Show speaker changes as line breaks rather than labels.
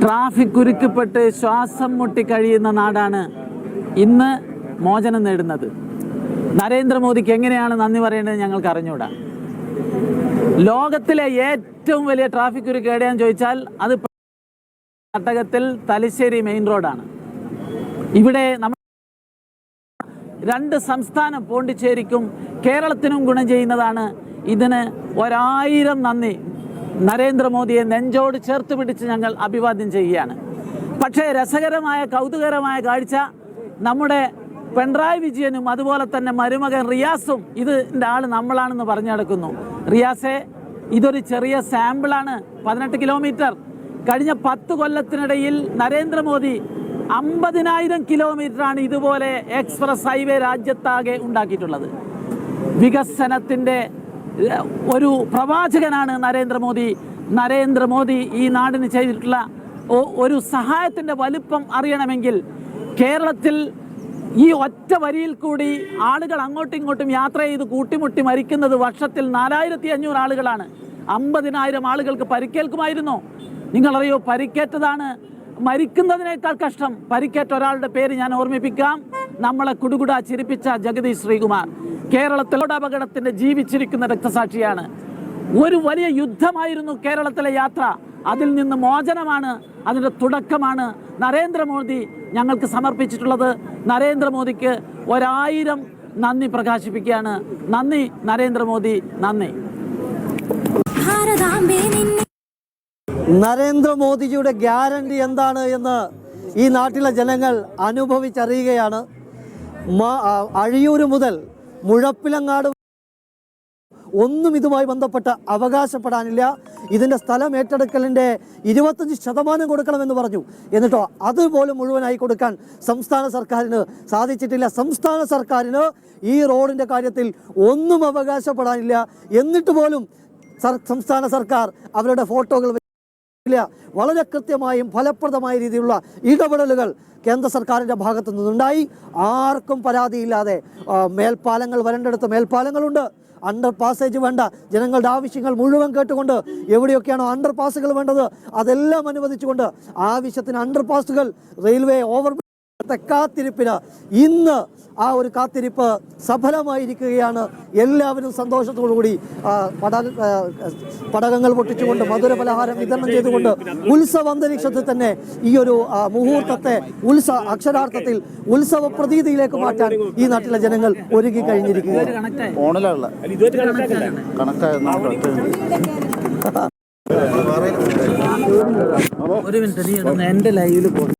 Traffic കുരുക്കപ്പെട്ട് ശ്വാസം മുട്ടി കഴിയുന്ന നാടാണ് ഇന്ന് മോചനം നേടുന്നത്. നരേന്ദ്രമോദിക്ക് എങ്ങനെയാണ് നന്ദി പറയേണ്ടത് ഞങ്ങൾക്ക് അറിഞ്ഞുകൂടാ. ലോകത്തിലെ ഏറ്റവും വലിയ ട്രാഫിക് കുരുക്ക് എവിടെയാണെന്ന് ചോദിച്ചാൽ അത് കർണാടകത്തിൽ തലശ്ശേരി മെയിൻ റോഡാണ്. ഇവിടെ നമ്മൾ രണ്ട് സംസ്ഥാനം പോണ്ടിച്ചേരിക്കും കേരളത്തിനും ഗുണം ചെയ്യുന്നതാണ്. ഇതിന് 1000 നന്ദി. നരേന്ദ്രമോദിയെ നെഞ്ചോട് ചേർത്ത് പിടിച്ച് ഞങ്ങൾ അഭിവാദ്യം ചെയ്യുകയാണ്. പക്ഷേ രസകരമായ കൗതുകകരമായ കാഴ്ച നമ്മുടെ പിണറായി വിജയനും അതുപോലെ തന്നെ മരുമകൻ റിയാസും ഇതിൻ്റെ ആൾ നമ്മളാണെന്ന് പറഞ്ഞു നടക്കുന്നു. റിയാസെ, ഇതൊരു ചെറിയ സാമ്പിളാണ്. 18 കിലോമീറ്റർ. കഴിഞ്ഞ 10 കൊല്ലത്തിനിടയിൽ നരേന്ദ്രമോദി 50,000 കിലോമീറ്ററാണ് ഇതുപോലെ എക്സ്പ്രസ് ഹൈവേ രാജ്യത്താകെ ഉണ്ടാക്കിയിട്ടുള്ളത്. വികസനത്തിൻ്റെ ഒരു പ്രവാചകനാണ് നരേന്ദ്രമോദി. നരേന്ദ്രമോദി ഈ നാടിന് ചെയ്തിട്ടുള്ള ഒരു സഹായത്തിൻ്റെ വലുപ്പം അറിയണമെങ്കിൽ കേരളത്തിൽ ഈ ഒറ്റ വരിയിൽ കൂടി ആളുകൾ അങ്ങോട്ടും ഇങ്ങോട്ടും യാത്ര ചെയ്ത് കൂട്ടിമുട്ടി മരിക്കുന്നത് വർഷത്തിൽ 4500 ആളുകളാണ്. 50,000 ആളുകൾക്ക് പരിക്കേൽക്കുമായിരുന്നു. നിങ്ങളറിയോ, പരിക്കേറ്റതാണ് മരിക്കുന്നതിനേക്കാൾ കഷ്ടം. പരിക്കേറ്റ ഒരാളുടെ പേര് ഞാൻ ഓർമ്മിപ്പിക്കാം. നമ്മളെ കുടുകുട ചിരിപ്പിച്ച ജഗദീഷ് ശ്രീകുമാർ കേരളത്തിലെ അപകടത്തിന്റെ ജീവിച്ചിരിക്കുന്ന രക്തസാക്ഷിയാണ്. ഒരു വലിയ യുദ്ധമായിരുന്നു കേരളത്തിലെ യാത്ര. അതിൽ നിന്ന് മോചനമാണ്, അതിൻ്റെ തുടക്കമാണ് നരേന്ദ്രമോദി ഞങ്ങൾക്ക് സമർപ്പിച്ചിട്ടുള്ളത്. നരേന്ദ്രമോദിക്ക് 1000 നന്ദി പ്രകാശിപ്പിക്കുകയാണ്. നന്ദി നരേന്ദ്രമോദി, നന്ദി.
നരേന്ദ്രമോദിജിയുടെ ഗ്യാരണ്ടി എന്താണ് എന്ന് ഈ നാട്ടിലെ ജനങ്ങൾ അനുഭവിച്ചറിയുകയാണ്. അഴിയൂർ മുതൽ മുഴപ്പിലങ്ങാട് ഒന്നും ഇതുമായി ബന്ധപ്പെട്ട് അവകാശപ്പെടാനില്ല. ഇതിൻ്റെ സ്ഥലം ഏറ്റെടുക്കലിൻ്റെ 25% കൊടുക്കണമെന്ന് പറഞ്ഞു. എന്നിട്ടോ അതുപോലും മുഴുവനായി കൊടുക്കാൻ സംസ്ഥാന സർക്കാരിന് സാധിച്ചിട്ടില്ല. സംസ്ഥാന സർക്കാരിന് ഈ റോഡിൻ്റെ കാര്യത്തിൽ ഒന്നും അവകാശപ്പെടാനില്ല. എന്നിട്ട് പോലും സംസ്ഥാന സർക്കാർ അവരുടെ ഫോട്ടോകൾ വളരെ കൃത്യമായും ഫലപ്രദമായ രീതിയിലുള്ള ഇടപെടലുകൾ കേന്ദ്ര സർക്കാരിൻ്റെ ഭാഗത്തു നിന്നുണ്ടായി. ആർക്കും പരാതിയില്ലാതെ മേൽപ്പാലങ്ങൾ വരേണ്ടടുത്ത് മേൽപ്പാലങ്ങളുണ്ട്. അണ്ടർ പാസേജ് വേണ്ട ജനങ്ങളുടെ ആവശ്യങ്ങൾ മുഴുവൻ കേട്ടുകൊണ്ട് എവിടെയൊക്കെയാണോ അണ്ടർ പാസുകൾ വേണ്ടത് അതെല്ലാം അനുവദിച്ചുകൊണ്ട് ആവശ്യത്തിന് അണ്ടർ പാസുകൾ, റെയിൽവേ ഓവർ കാത്തിരിപ്പിന് ഇന്ന് ആ ഒരു കാത്തിരിപ്പ് സഫലമായിരിക്കുകയാണ്. എല്ലാവരും സന്തോഷത്തോടുകൂടി പടകങ്ങൾ പൊട്ടിച്ചുകൊണ്ട് മധുര പലഹാരം വിതരണം ചെയ്തുകൊണ്ട് ഉത്സവ അന്തരീക്ഷത്തിൽ തന്നെ ഈ ഒരു മുഹൂർത്തത്തെ അക്ഷരാർത്ഥത്തിൽ ഉത്സവ പ്രതീതിയിലേക്ക് മാറ്റാൻ ഈ നാട്ടിലെ ജനങ്ങൾ ഒരുങ്ങി കഴിഞ്ഞിരിക്കുകയാണ്.
ഒരു മിനിറ്റ്, എന്റെ ലൈവിൽ